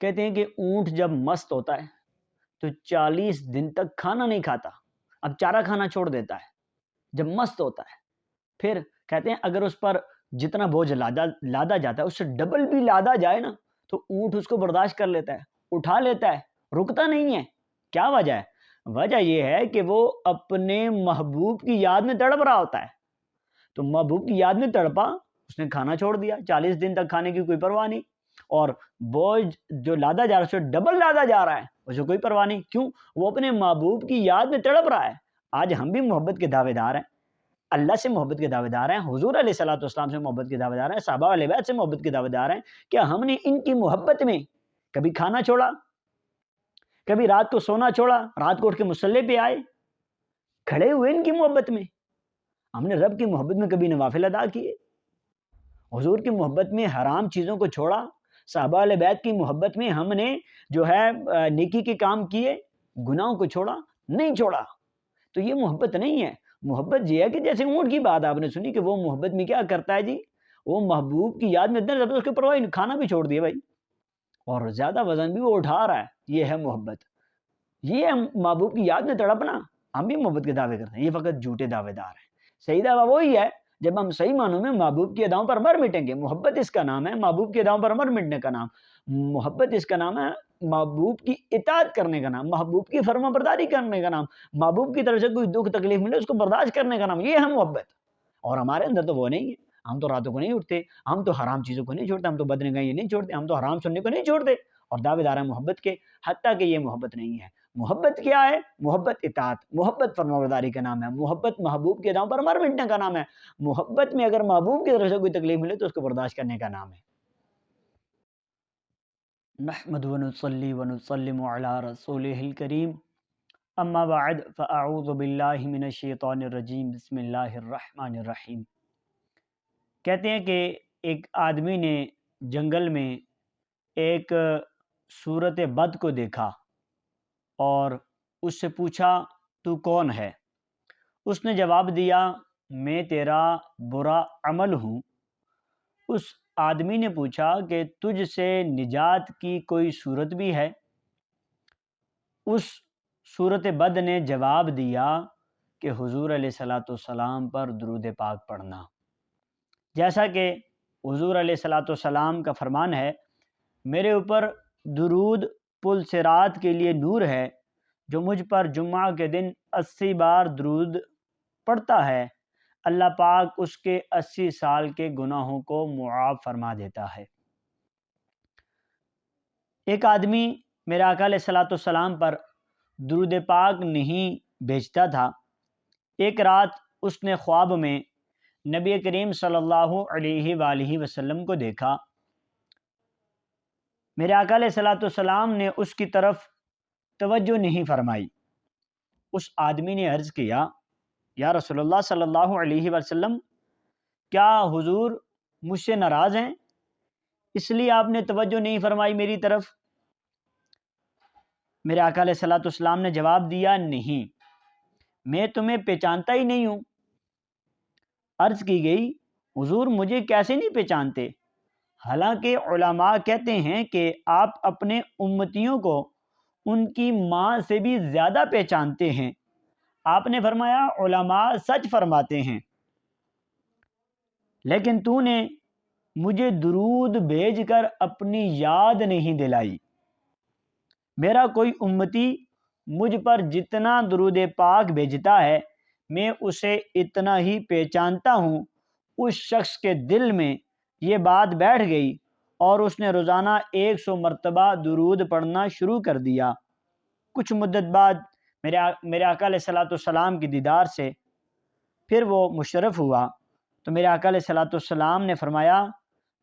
کہتے ہیں کہ اونٹ جب مست ہوتا ہے تو 40 دن تک کھانا نہیں کھاتا، اب چارہ کھانا چھوڑ دیتا ہے جب مست ہوتا ہے۔ پھر کہتے ہیں اگر اس پر جتنا بوجھ لادا جاتا ہے اس سے ڈبل بھی لادا جائے نا تو اونٹ اس کو برداشت کر لیتا ہے، اٹھا لیتا ہے، رکتا نہیں ہے۔ کیا وجہ ہے؟ وجہ یہ ہے کہ وہ اپنے محبوب کی یاد میں تڑپ رہا ہوتا ہے، تو محبوب کی یاد میں تڑپا، اس نے کھانا چھوڑ دیا، 40 دن تک کھانے کی کوئی پرواہ نہیں، اور بوجھ جو لادا جا رہا ہے اسے ڈبل لادا جا رہا ہے، اسے کوئی پرواہ نہیں۔ کیوں؟ وہ اپنے محبوب کی یاد میں تڑپ رہا ہے۔ آج ہم بھی محبت کے دعوے دار ہیں، اللہ سے محبت کے دعوے دار ہیں، حضور علیہ الصلوۃ والسلام سے محبت کے دعوے دار ہیں، صحابہ اہل بیت سے محبت کے دعوے دار ہیں۔ کیا ہم نے ان کی محبت میں کبھی کھانا چھوڑا؟ کبھی رات کو سونا چھوڑا؟ رات کو اٹھ کے مصلی پہ آئے، کھڑے ہوئے ان کی محبت میں؟ ہم نے رب کی محبت میں کبھی نوافل ادا کیے؟ حضور کی محبت میں حرام چیزوں کو چھوڑا؟ صحابہ اہل بیت کی محبت میں ہم نے جو ہے نیکی کے کام کیے، گناہوں کو چھوڑا؟ نہیں چھوڑا۔ تو یہ محبت نہیں ہے۔ محبت یہ ہے کہ جیسے اونٹ کی بات آپ نے سنی کہ وہ محبت میں کیا کرتا ہے جی، وہ محبوب کی یاد میں اتنا زبردست، اس کے پرواہ نہیں، کھانا بھی چھوڑ دیا بھائی، اور زیادہ وزن بھی وہ اٹھا رہا ہے۔ یہ ہے محبت، یہ ہے محبوب کی یاد میں تڑپنا۔ ہم بھی محبت کے دعوے کرتے ہیں، یہ فقط جھوٹے دعوے دار ہیں۔ صحیح دعویٰ وہی ہے جب ہم صحیح معنوں میں محبوب کی اداؤں پر مر مٹیں گے۔ محبت اس کا نام ہے، محبوب کی اداؤں پر مر مٹنے کا نام۔ محبت اس کا نام ہے، محبوب کی اطاعت کرنے کا نام، محبوب کی فرما برداری کرنے کا نام، محبوب کی طرف سے کوئی دکھ تکلیف ملے اس کو برداشت کرنے کا نام، یہ ہے محبت۔ اور ہمارے اندر تو وہ نہیں ہے۔ ہم تو راتوں کو نہیں اٹھتے، ہم تو حرام چیزوں کو نہیں چھوڑتے، ہم تو بدنگاہی نہیں چھوڑتے، ہم تو حرام سننے کو نہیں چھوڑتے، اور دعوے دار ہیں محبت کے، حتیٰ کہ یہ محبت نہیں ہے۔ محبت کیا ہے؟ محبت اطاعت، محبت فرمانبرداری کا نام ہے، محبت محبوب کے اداؤں پر مر مٹنے کا نام ہے۔ محبت میں اگر محبوب کی طرف سے کوئی تکلیف ملے تو اس کو برداشت کرنے کا نام ہے۔ نحمد ونصلی ونسلم علی رسولہ الکریم، اما بعد فاعوذ باللہ من الشیطان الرجیم، بسم اللہ الرحمن الرحیم۔ کہتے ہیں کہ ایک آدمی نے جنگل میں ایک صورت بد کو دیکھا اور اس سے پوچھا تو کون ہے؟ اس نے جواب دیا میں تیرا برا عمل ہوں۔ اس آدمی نے پوچھا کہ تجھ سے نجات کی کوئی صورت بھی ہے؟ اس صورت بد نے جواب دیا کہ حضور علیہ الصلوۃ والسلام پر درود پاک پڑھنا۔ جیسا کہ حضور علیہ الصلوۃ والسلام کا فرمان ہے، میرے اوپر درود پل صراط کے لیے نور ہے، جو مجھ پر جمعہ کے دن 80 بار درود پڑھتا ہے، اللہ پاک اس کے 80 سال کے گناہوں کو معاف فرما دیتا ہے۔ ایک آدمی میرے آقا علیہ الصلوۃ والسلام پر درود پاک نہیں بھیجتا تھا۔ ایک رات اس نے خواب میں نبی کریم صلی اللہ علیہ وآلہ وسلم کو دیکھا۔ میرے آقا علیہ الصلوۃ والسلام نے اس کی طرف توجہ نہیں فرمائی۔ اس آدمی نے عرض کیا، یا رسول اللہ صلی اللہ علیہ وسلم، کیا حضور مجھ سے ناراض ہیں اس لیے آپ نے توجہ نہیں فرمائی میری طرف؟ میرے آقا علیہ الصلوۃ والسلام نے جواب دیا، نہیں، میں تمہیں پہچانتا ہی نہیں ہوں۔ عرض کی گئی، حضور مجھے کیسے نہیں پہچانتے؟ حالانکہ علماء کہتے ہیں کہ آپ اپنے امتیوں کو ان کی ماں سے بھی زیادہ پہچانتے ہیں۔ آپ نے فرمایا علماء سچ فرماتے ہیں، لیکن تو نے مجھے درود بھیج کر اپنی یاد نہیں دلائی۔ میرا کوئی امتی مجھ پر جتنا درود پاک بھیجتا ہے میں اسے اتنا ہی پہچانتا ہوں۔ اس شخص کے دل میں یہ بات بیٹھ گئی اور اس نے روزانہ 100 مرتبہ درود پڑھنا شروع کر دیا۔ کچھ مدت بعد میرے آقا علیہ الصلوۃ والسلام کی دیدار سے پھر وہ مشرف ہوا تو میرے آقا علیہ الصلوۃ والسلام نے فرمایا،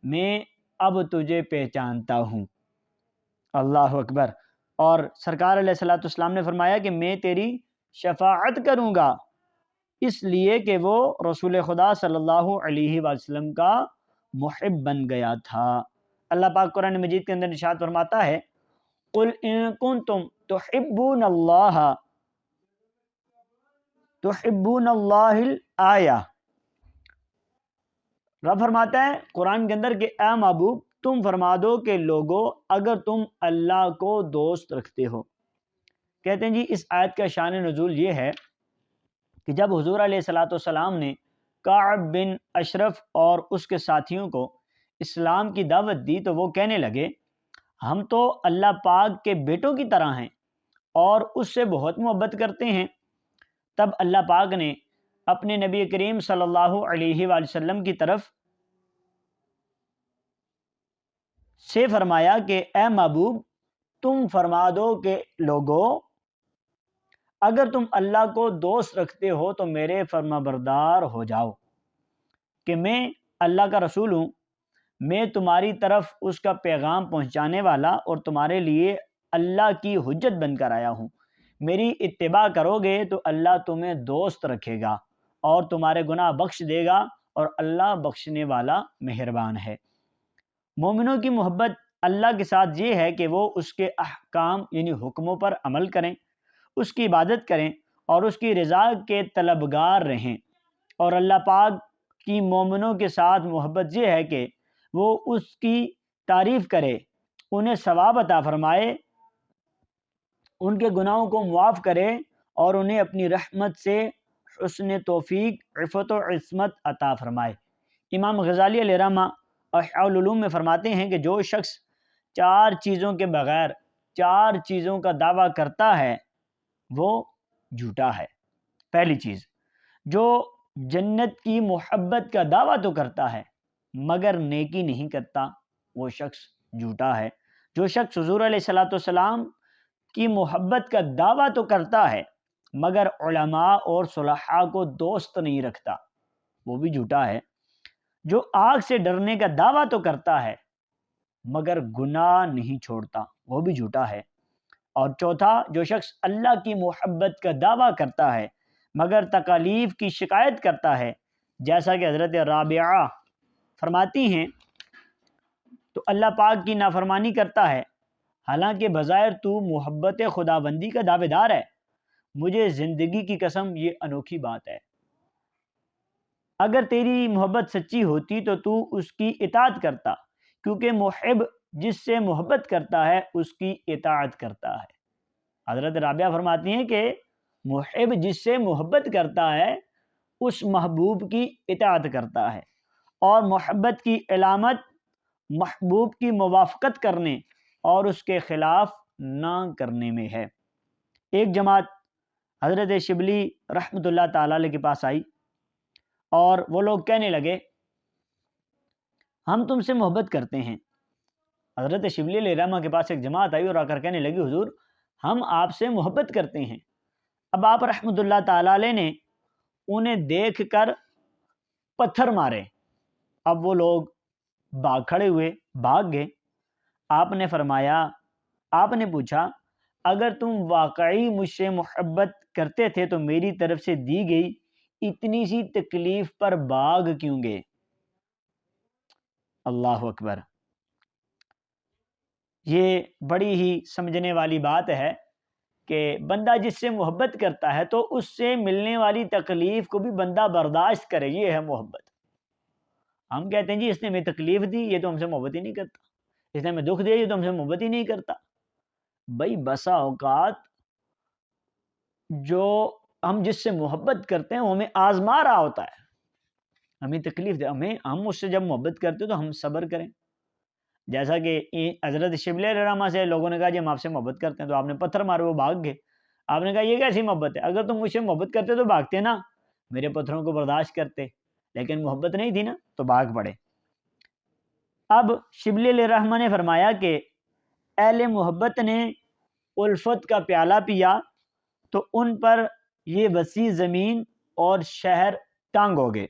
میں اب تجھے پہچانتا ہوں۔ اللہ اکبر۔ اور سرکار علیہ الصلوۃ والسلام نے فرمایا کہ میں تیری شفاعت کروں گا، اس لیے کہ وہ رسول خدا صلی اللہ علیہ وسلم کا محب بن گیا تھا۔ اللہ پاک قرآن مجید کے اندر ارشاد فرماتا ہے، قل ان کنتم تحبون اللہ الآیہ۔ رب فرماتا ہے قرآن کے اندر کہ اے محبوب تم فرما دو کہ لوگو اگر تم اللہ کو دوست رکھتے ہو. کہتے ہیں جی اس آیت کا شان نزول یہ ہے کہ جب حضور علیہ الصلوۃ والسلام نے کعب بن اشرف اور اس کے ساتھیوں کو اسلام کی دعوت دی تو وہ کہنے لگے ہم تو اللہ پاک کے بیٹوں کی طرح ہیں اور اس سے بہت محبت کرتے ہیں. تب اللہ پاک نے اپنے نبی کریم صلی اللہ علیہ وآلہ وسلم کی طرف سے فرمایا کہ اے محبوب تم فرما دو کہ لوگو اگر تم اللہ کو دوست رکھتے ہو تو میرے فرما بردار ہو جاؤ کہ میں اللہ کا رسول ہوں. میں تمہاری طرف اس کا پیغام پہنچانے والا اور تمہارے لیے اللہ کی حجت بن کر آیا ہوں. میری اتباع کرو گے تو اللہ تمہیں دوست رکھے گا اور تمہارے گناہ بخش دے گا اور اللہ بخشنے والا مہربان ہے. مومنوں کی محبت اللہ کے ساتھ یہ ہے کہ وہ اس کے احکام یعنی حکموں پر عمل کریں، اس کی عبادت کریں اور اس کی رضا کے طلبگار رہیں. اور اللہ پاک کی مومنوں کے ساتھ محبت یہ ہے کہ وہ اس کی تعریف کرے، انہیں ثواب عطا فرمائے، ان کے گناہوں کو معاف کرے اور انہیں اپنی رحمت سے حسن توفیق، عفت و عصمت عطا فرمائے. امام غزالی علیہ رحمہ احیاء العلوم میں فرماتے ہیں کہ جو شخص 4 چیزوں کے بغیر 4 چیزوں کا دعویٰ کرتا ہے وہ جھوٹا ہے. پہلی چیز، جو جنت کی محبت کا دعویٰ تو کرتا ہے مگر نیکی نہیں کرتا وہ شخص جھوٹا ہے. جو شخص حضور علیہ الصلوۃ والسلام کی محبت کا دعویٰ تو کرتا ہے مگر علماء اور صلحاء کو دوست نہیں رکھتا وہ بھی جھوٹا ہے. جو آگ سے ڈرنے کا دعویٰ تو کرتا ہے مگر گناہ نہیں چھوڑتا وہ بھی جھوٹا ہے. اور چوتھا، جو شخص اللہ کی محبت کا دعویٰ کرتا ہے مگر تکالیف کی شکایت کرتا ہے، جیسا کہ حضرت رابعہ فرماتی ہیں تو اللہ پاک کی نافرمانی کرتا ہے حالانکہ بظاہر تو محبت خداوندی کا دعوے دار ہے. مجھے زندگی کی قسم یہ انوکھی بات ہے، اگر تیری محبت سچی ہوتی تو اس کی اطاعت کرتا، کیونکہ محب جس سے محبت کرتا ہے اس کی اطاعت کرتا ہے. حضرت رابعہ فرماتی ہیں کہ محب جس سے محبت کرتا ہے اس محبوب کی اطاعت کرتا ہے، اور محبت کی علامت محبوب کی موافقت کرنے اور اس کے خلاف نہ کرنے میں ہے. ایک جماعت حضرت شبلی رحمۃ اللہ تعالی علیہ کے پاس آئی اور وہ لوگ کہنے لگے ہم تم سے محبت کرتے ہیں. حضرت شبلی علیہ رحمہ کے پاس ایک جماعت آئی اور آ کر کہنے لگی حضور ہم آپ سے محبت کرتے ہیں. اب آپ رحمۃ اللہ تعالی علیہ نے انہیں دیکھ کر پتھر مارے. اب وہ لوگ کھڑے ہوئے بھاگ گئے. آپ نے فرمایا، آپ نے پوچھا اگر تم واقعی مجھ سے محبت کرتے تھے تو میری طرف سے دی گئی اتنی سی تکلیف پر بھاگ کیوں گئے؟ اللہ اکبر. یہ بڑی ہی سمجھنے والی بات ہے کہ بندہ جس سے محبت کرتا ہے تو اس سے ملنے والی تکلیف کو بھی بندہ برداشت کرے. یہ ہے محبت. ہم کہتے ہیں جی اس نے ہمیں تکلیف دی یہ تو ہم سے محبت ہی نہیں کرتا، اس نے ہمیں دکھ دیا یہ تو ہم سے محبت ہی نہیں کرتا. بھائی بسا اوقات جو ہم جس سے محبت کرتے ہیں وہ ہمیں آزما رہا ہوتا ہے، ہمیں تکلیف دے، ہم اس سے جب محبت کرتے تو ہم صبر کریں. جیسا کہ حضرت شبلی علیہ رحمہ سے لوگوں نے کہا جی ہم آپ سے محبت کرتے ہیں تو آپ نے پتھر مارے، وہ بھاگ گئے. آپ نے کہا یہ کیسی محبت ہے؟ اگر تم مجھ سے محبت کرتے تو بھاگتے نا، میرے پتھروں کو برداشت کرتے، لیکن محبت نہیں تھی نا تو بھاگ پڑے. اب شبلی علیہ رحمہ نے فرمایا کہ اہل محبت نے الفت کا پیالہ پیا تو ان پر یہ وسیع زمین اور شہر تنگ ہو گئے.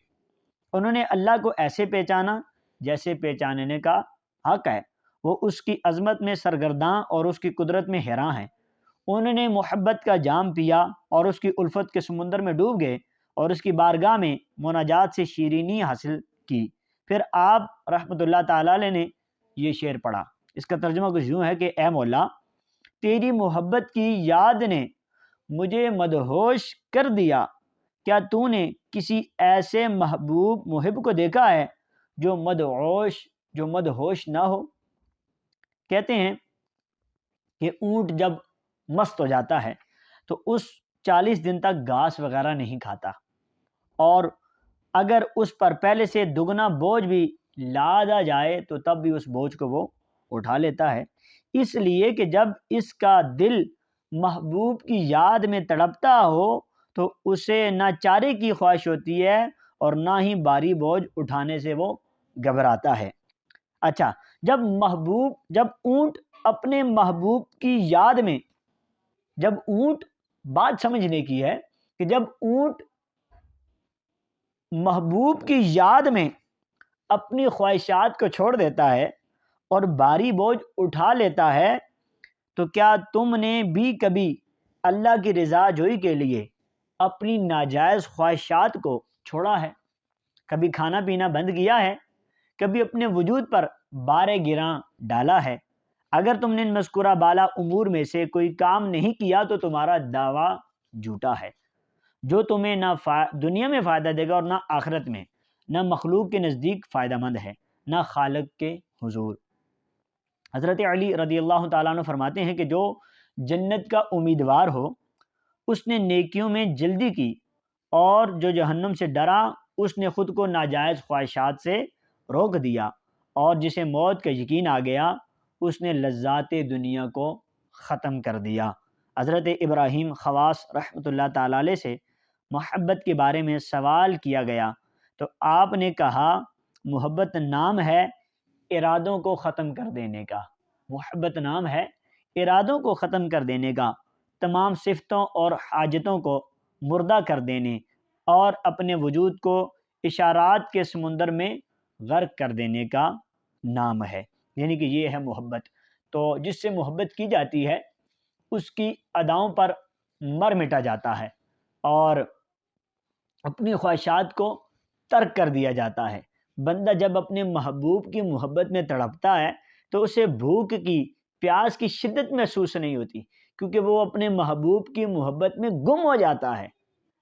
انہوں نے اللہ کو ایسے پہچانا جیسے پہچاننے کا حق ہے. وہ اس کی عظمت میں سرگرداں اور اس کی قدرت میں حیراں ہیں. انہوں نے محبت کا جام پیا اور اس کی الفت کے سمندر میں ڈوب گئے اور اس کی بارگاہ میں مناجات سے شیرینی حاصل کی. پھر آپ رحمۃ اللہ تعالی علیہ نے یہ شعر پڑھا. اس کا ترجمہ کچھ یوں ہے کہ اے مولا تیری محبت کی یاد نے مجھے مدہوش کر دیا. کیا تو نے کسی ایسے محبوب محب کو دیکھا ہے جو مدہوش جو مدہوش نہ ہو۔ کہتے ہیں کہ اونٹ جب مست ہو جاتا ہے تو اس 40 دن تک گھاس وغیرہ نہیں کھاتا، اور اگر اس پر پہلے سے دگنا بوجھ بھی لادا جائے تو تب بھی اس بوجھ کو وہ اٹھا لیتا ہے، اس لیے کہ جب اس کا دل محبوب کی یاد میں تڑپتا ہو تو اسے نہ چارے کی خواہش ہوتی ہے اور نہ ہی بھاری بوجھ اٹھانے سے وہ گھبراتا ہے۔ اچھا، جب اونٹ اپنے محبوب کی یاد میں، جب اونٹ، بات سمجھنے کی ہے کہ جب اونٹ محبوب کی یاد میں اپنی خواہشات کو چھوڑ دیتا ہے اور بھاری بوجھ اٹھا لیتا ہے، تو کیا تم نے بھی کبھی اللہ کی رضا جوئی کے لیے اپنی ناجائز خواہشات کو چھوڑا ہے؟ کبھی کھانا پینا بند کیا ہے؟ کبھی اپنے وجود پر بار گراں ڈالا ہے؟ اگر تم نے ان مذکورہ بالا امور میں سے کوئی کام نہیں کیا تو تمہارا دعویٰ جھوٹا ہے، جو تمہیں نہ دنیا میں فائدہ دے گا اور نہ آخرت میں، نہ مخلوق کے نزدیک فائدہ مند ہے، نہ خالق کے حضور۔ حضرت علی رضی اللہ تعالیٰ عنہ فرماتے ہیں کہ جو جنت کا امیدوار ہو اس نے نیکیوں میں جلدی کی، اور جو جہنم سے ڈرا اس نے خود کو ناجائز خواہشات سے روک دیا، اور جسے موت کا یقین آ گیا اس نے لذات دنیا کو ختم کر دیا۔ حضرت ابراہیم خواص رحمۃ اللہ تعالیٰ علیہ سے محبت کے بارے میں سوال کیا گیا تو آپ نے کہا، محبت نام ہے ارادوں کو ختم کر دینے کا، محبت نام ہے ارادوں کو ختم کر دینے کا، تمام صفتوں اور حاجتوں کو مردہ کر دینے اور اپنے وجود کو اشارات کے سمندر میں غرق کر دینے کا نام ہے۔ یعنی کہ یہ ہے محبت۔ تو جس سے محبت کی جاتی ہے اس کی اداؤں پر مر مٹا جاتا ہے اور اپنی خواہشات کو ترک کر دیا جاتا ہے۔ بندہ جب اپنے محبوب کی محبت میں تڑپتا ہے تو اسے بھوک کی، پیاس کی شدت محسوس نہیں ہوتی، کیونکہ وہ اپنے محبوب کی محبت میں گم ہو جاتا ہے۔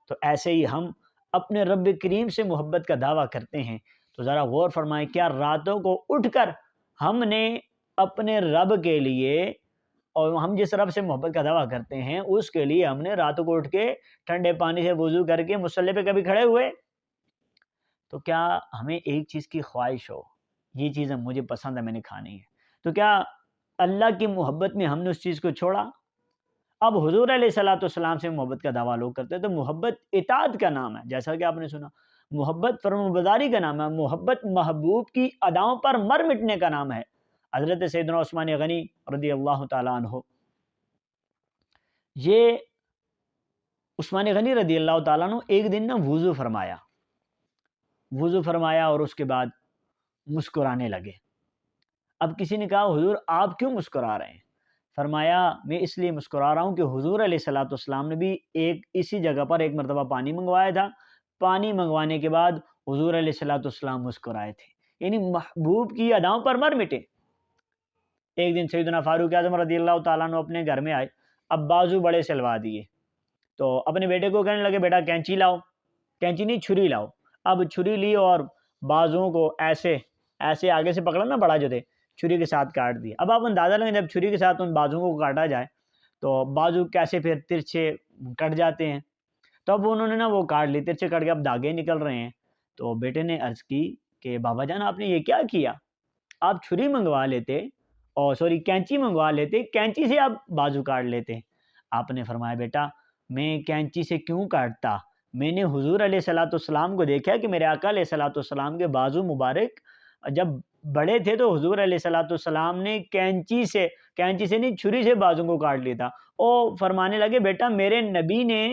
تو ایسے ہی ہم اپنے رب کریم سے محبت کا دعویٰ کرتے ہیں تو ذرا غور فرمائیں، کیا راتوں کو اٹھ کر ہم نے اپنے رب کے لیے، اور ہم جس رب سے محبت کا دعویٰ کرتے ہیں اس کے لیے ہم نے راتوں کو اٹھ کے ٹھنڈے پانی سے وضو کر کے مصلی پہ کبھی کھڑے ہوئے؟ تو کیا ہمیں ایک چیز کی خواہش ہو، یہ چیز مجھے پسند ہے، میں نے کھانی ہے، تو کیا اللہ کی محبت میں ہم نے اس چیز کو چھوڑا؟ اب حضور علیہ الصلوۃ والسلام سے محبت کا دعویٰ لوگ کرتے ہیں تو محبت اطاعت کا نام ہے، جیسا کہ آپ نے سنا، محبت فرمانبرداری کا نام ہے، محبت محبوب کی اداؤں پر مر مٹنے کا نام ہے۔ حضرت سیدنا عثمان غنی رضی اللہ تعالیٰ عنہ، یہ عثمان غنی رضی اللہ تعالیٰ عنہ ایک دن وضو فرمایا اور اس کے بعد مسکرانے لگے۔ اب کسی نے کہا، حضور آپ کیوں مسکرا رہے ہیں؟ فرمایا، میں اس لیے مسکرا رہا ہوں کہ حضور علیہ الصلوۃ والسلام نے بھی اسی جگہ پر ایک مرتبہ پانی منگوایا تھا، پانی منگوانے کے بعد حضور علیہ الصلوۃ والسلام مسکرائے تھے، یعنی محبوب کی اداؤں پر مر مٹے۔ ایک دن سیدنا فاروق اعظم رضی اللہ تعالیٰ عنہ اپنے گھر میں آئے، اب بازو بڑے سلوا دیے تو اپنے بیٹے کو کہنے لگے، بیٹا کینچی لاؤ، کینچی نہیں چھری لاؤ۔ اب چھری لی اور بازوؤں کو ایسے آگے سے پکڑا نا، بڑا جو تھے، چھری کے ساتھ کاٹ دیا۔ اب آپ اندازہ لگیں جب چھری کے ساتھ ان بازوؤں کو کاٹا جائے تو بازو کیسے پھر ترچھے کٹ جاتے ہیں، تو اب انہوں نے نا وہ کاٹ لی، ترچھے کٹ کے اب داغے نکل رہے ہیں۔ تو بیٹے نے عرض کی کہ بابا جان آپ نے یہ کیا کیا، آپ چھری منگوا لیتے، اور کینچی منگوا لیتے، کینچی سے آپ بازو کاٹ لیتے۔ آپ نے فرمایا، بیٹا میں کینچی سے کیوں کاٹتا، میں نے حضور علیہ الصلوۃ والسلام کو دیکھا کہ میرے آقا علیہ الصلوۃ والسلام کے بازو مبارک جب بڑے تھے تو حضور علیہ الصلوۃ والسلام نے کینچی سے نہیں چھری سے بازو کو کاٹ لیا تھا۔ اور فرمانے لگے، بیٹا میرے نبی نے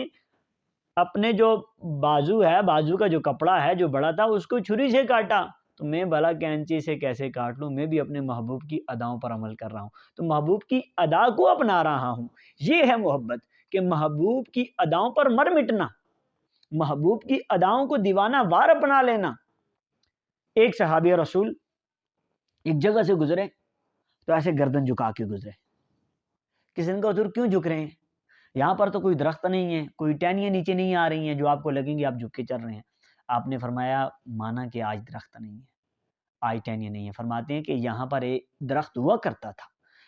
اپنے جو بازو ہے، بازو کا جو کپڑا ہے جو بڑا تھا، اس کو چھری سے کاٹا، تو میں بھلا کینچی سے کیسے کاٹ لوں؟ میں بھی اپنے محبوب کی اداؤں پر عمل کر رہا ہوں، تو محبوب کی ادا کو اپنا رہا ہوں۔ یہ ہے محبت، کہ محبوب کی اداؤں پر مر مٹنا، محبوب کی اداؤں کو دیوانہ وار اپنا لینا۔ ایک صحابی رسول ایک جگہ سے گزرے تو ایسے گردن جھکا کے گزرے۔ کسی نے کہا، حضور کیوں جھک رہے ہیں؟ یہاں پر تو کوئی درخت نہیں ہے، کوئی ٹہنیاں نیچے نہیں آ رہی ہیں جو آپ کو لگیں گی آپ جھک کے چل رہے ہیں۔ آپ نے فرمایا، مانا کہ آج درخت نہیں ہے، آج ٹہنیاں نہیں ہیں۔ فرماتے ہیں کہ یہاں پر ایک درخت ہوا کرتا تھا،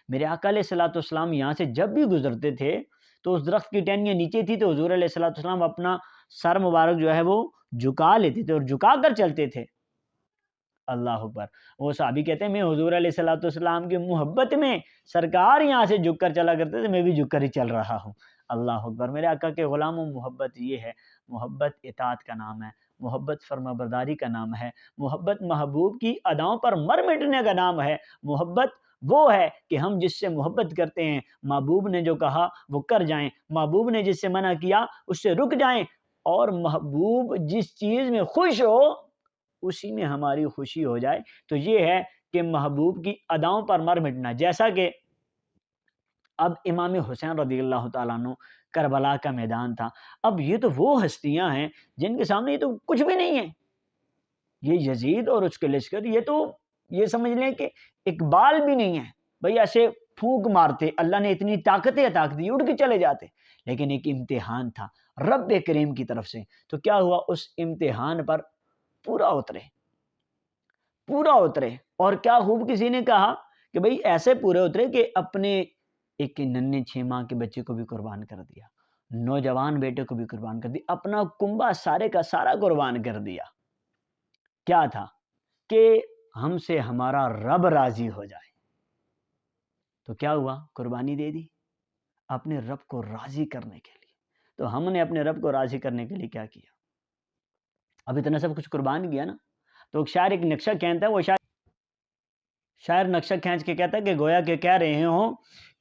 میرے آقا علیہ الصلوۃ والسلام یہاں سے جب بھی گزرتے تھے تو اس درخت کی ٹہنیاں نیچے تھی تو حضور علیہ الصلوۃ والسلام اپنا سر مبارک جو ہے وہ جھکا لیتے تھے اور جھکا کر چلتے تھے۔ اللہ اکبر۔ وہ صحابی کہتے ہیں میں حضور علیہ الصلوۃ والسلام کی محبت میں سرکار یہاں سے جھک کر چلا کرتے تھے، میں بھی جھک کر ہی چل رہا ہوں۔ اللہ اکبر۔ میرے آقا کے غلاموں، محبت یہ ہے، محبت اطاعت کا نام ہے، محبت فرما برداری کا نام ہے، محبت محبوب کی اداؤں پر مر مٹنے کا نام ہے۔ محبت وہ ہے کہ ہم جس سے محبت کرتے ہیں، محبوب نے جو کہا وہ کر جائیں، محبوب نے جس سے منع کیا اس سے رک جائیں، اور محبوب جس چیز میں خوش ہو اسی میں ہماری خوشی ہو جائے۔ تو یہ ہے کہ محبوب کی اداؤں پر مر مٹنا۔ جیسا کہ اب امام حسین رضی اللہ تعالیٰ عنہ، کربلا کا میدان تھا، اب یہ تو وہ ہستیاں ہیں جن کے سامنے یہ تو کچھ بھی نہیں ہے، یہ یزید اور اس کے لشکر، یہ تو یہ سمجھ لیں کہ اقبال بھی نہیں ہے بھئی، ایسے پھونک مارتے، اللہ نے اتنی طاقتیں عطا دی اڑ کے چلے جاتے، لیکن ایک امتحان تھا رب کریم کی طرف سے۔ تو کیا ہوا، اس امتحان پر پورا اترے، اور کیا خوب کسی نے کہا کہ بھئی ایسے پورے اترے کہ اپنے ایک ننھے 6 ماہ کے بچے کو بھی قربان کر دیا، نوجوان بیٹے کو بھی قربان کر دیا، اپنا کنبہ سارے کا سارا قربان کر دیا۔ کیا تھا کہ ہم سے ہمارا رب راضی ہو جائے۔ تو کیا ہوا، قربانی دے دی اپنے رب کو راضی کرنے کے لیے۔ تو ہم نے اپنے رب کو راضی کرنے کے لیے کیا کیا، اب اتنا سب کچھ قربان کیا نا۔ تو ایک شاعر ایک نقشہ کھینچتا ہے، وہ شاعر نقشہ کھینچ کے کہتا ہے کہ گویا کہ کہہ رہے ہوں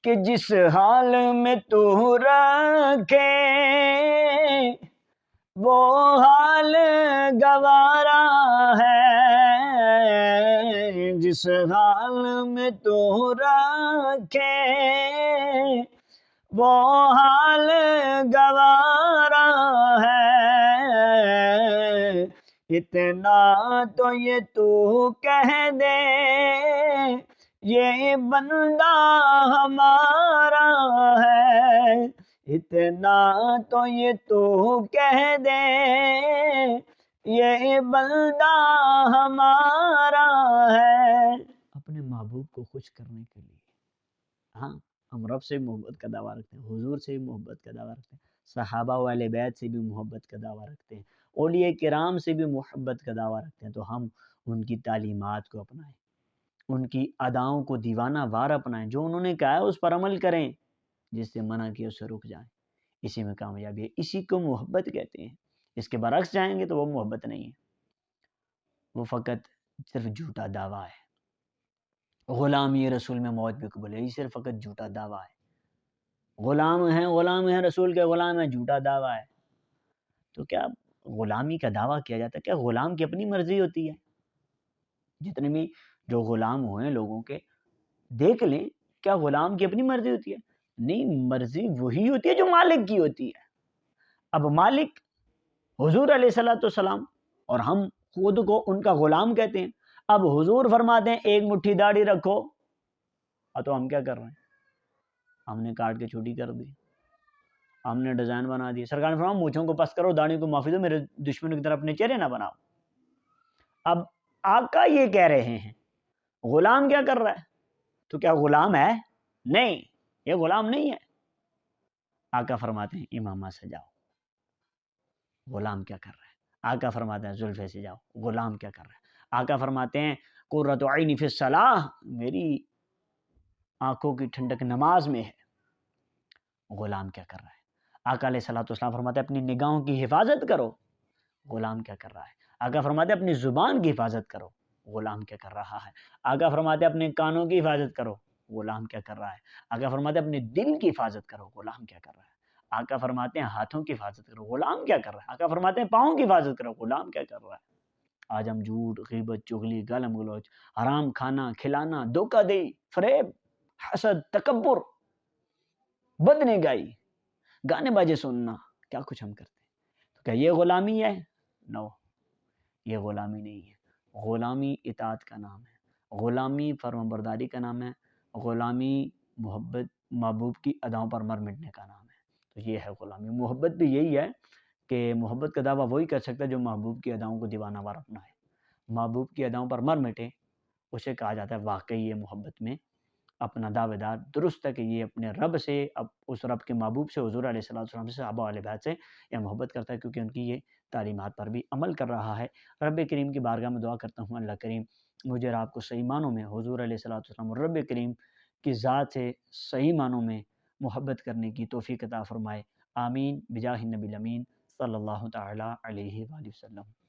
کہ جس حال میں تو رکھے وہ حال گوارا ہے، جس حال میں تو رکھے وہ حال گوارا ہے، اتنا تو یہ تو کہہ دے یہ بندہ ہمارا ہے، اتنا تو یہ تو کہہ دے یہ بندہ ہمارا ہے۔ اپنے محبوب کو خوش کرنے کے لیے، ہاں ہم رب سے محبت کا دعویٰ رکھتے ہیں، حضور سے بھی محبت کا دعویٰ رکھتے ہیں، صحابہ و اہل بیت سے بھی محبت کا دعویٰ رکھتے ہیں، اولیاء کرام سے بھی محبت کا دعویٰ رکھتے ہیں۔ تو ہم ان کی تعلیمات کو اپنائیں، ان کی اداؤں کو دیوانہ وار اپنائیں، جو انہوں نے کہا ہے اس پر عمل کریں، جس سے منع کیا اس سے رک جائیں، اسی میں کامیابی ہے، اسی کو محبت کہتے ہیں۔ اس کے برعکس جائیں گے تو وہ محبت نہیں ہے، وہ فقط صرف جھوٹا دعویٰ ہے۔ غلامی رسول میں موت بھی قبول ہے، یہ صرف فقط جھوٹا دعویٰ ہے۔ غلام ہیں رسول کے غلام ہیں، جھوٹا دعویٰ ہے۔ تو کیا غلامی کا دعویٰ کیا جاتا ہے؟ کیا غلام کی اپنی مرضی ہوتی ہے؟ جتنے بھی جو غلام ہوئے لوگوں کے، دیکھ لیں، کیا غلام کی اپنی مرضی ہوتی ہے؟ نہیں، مرضی وہی ہوتی ہے جو مالک کی ہوتی ہے۔ اب مالک حضور علیہ الصلوۃ والسلام، اور ہم خود کو ان کا غلام کہتے ہیں۔ اب حضور فرماتے ہیں ایک مٹھی داڑھی رکھو، تو ہم کیا کر رہے ہیں؟ ہم نے کاٹ کے چھوٹی کر دی، ہم نے ڈیزائن بنا دی۔ سرکار نے فرمایا مونچھوں کو پس کرو، داڑھی کو معافی دو، میرے دشمنوں کی طرح اپنے چہرے نہ بناؤ۔ اب آقا یہ کہہ رہے ہیں، غلام کیا کر رہا ہے؟ تو کیا غلام ہے؟ نہیں، یہ غلام نہیں ہے۔ آقا فرماتے ہیں امامہ سجاؤ، غلام کیا کر رہا ہے؟ آقا فرماتے ہیں زلفے سجاؤ، غلام کیا کر رہا ہے؟ آقا فرماتے ہیں قرۃ عینی فی الصلاۃ، میری آنکھوں کی ٹھنڈک نماز میں ہے، غلام کیا کر رہا ہے؟ آقا علیہ الصلوۃ والسلام فرماتے ہیں اپنی نگاہوں کی حفاظت کرو، غلام کیا کر رہا ہے؟ آقا فرماتے ہیں اپنی زبان کی حفاظت کرو، غلام کیا کر رہا ہے؟ آقا فرماتے ہیں اپنے کانوں کی حفاظت کرو، غلام کیا کر رہا ہے؟ آقا فرماتے ہیں اپنے دل کی حفاظت کرو، غلام کیا کر رہا ہے؟ آقا فرماتے ہیں ہاتھوں کی حفاظت کرو، غلام کیا کر رہا ہے؟ آقا فرماتے ہیں پاؤں کی حفاظت کرو، غلام کیا کر رہا ہے؟ آج ہم جھوٹ، غیبت، چغلی، گالم گلوچ، حرام کھانا کھلانا، دھوکہ دہی، فریب، حسد، تکبر، بد نگاہی، گانے باجے سننا، کیا کچھ ہم کرتے ہیں۔ تو کیا یہ غلامی ہے؟ نو، یہ غلامی نہیں ہے۔ غلامی اطاعت کا نام ہے، غلامی فرمانبرداری کا نام ہے، غلامی محبت محبوب کی اداؤں پر مر مٹنے کا نام ہے۔ تو یہ ہے غلامی۔ محبت بھی یہی ہے کہ محبت کا دعویٰ وہی کر سکتا ہے جو محبوب کی اداؤں کو دیوانہ وار اپنائے، محبوب کی اداؤں پر مر مٹے، اسے کہا جاتا ہے واقعی یہ محبت میں اپنا دعوے دار درست ہے کہ یہ اپنے رب سے، اب اس رب کے محبوب سے، حضور علیہ السلام سے، صحابہ علیہ بیت سے یہ محبت کرتا ہے، کیونکہ ان کی یہ تعلیمات پر بھی عمل کر رہا ہے۔ رب کریم کی بارگاہ میں دعا کرتا ہوں اللہ کریم مجھے اور آپ کو صحیح معنوں میں حضور علیہ السلام اور رب کریم کی ذات سے صحیح معنوں میں محبت کرنے کی توفیق عطا فرمائے۔ آمین بجاہ النبی الامین صلی اللہ تعالی علیہ وآلہ وسلم۔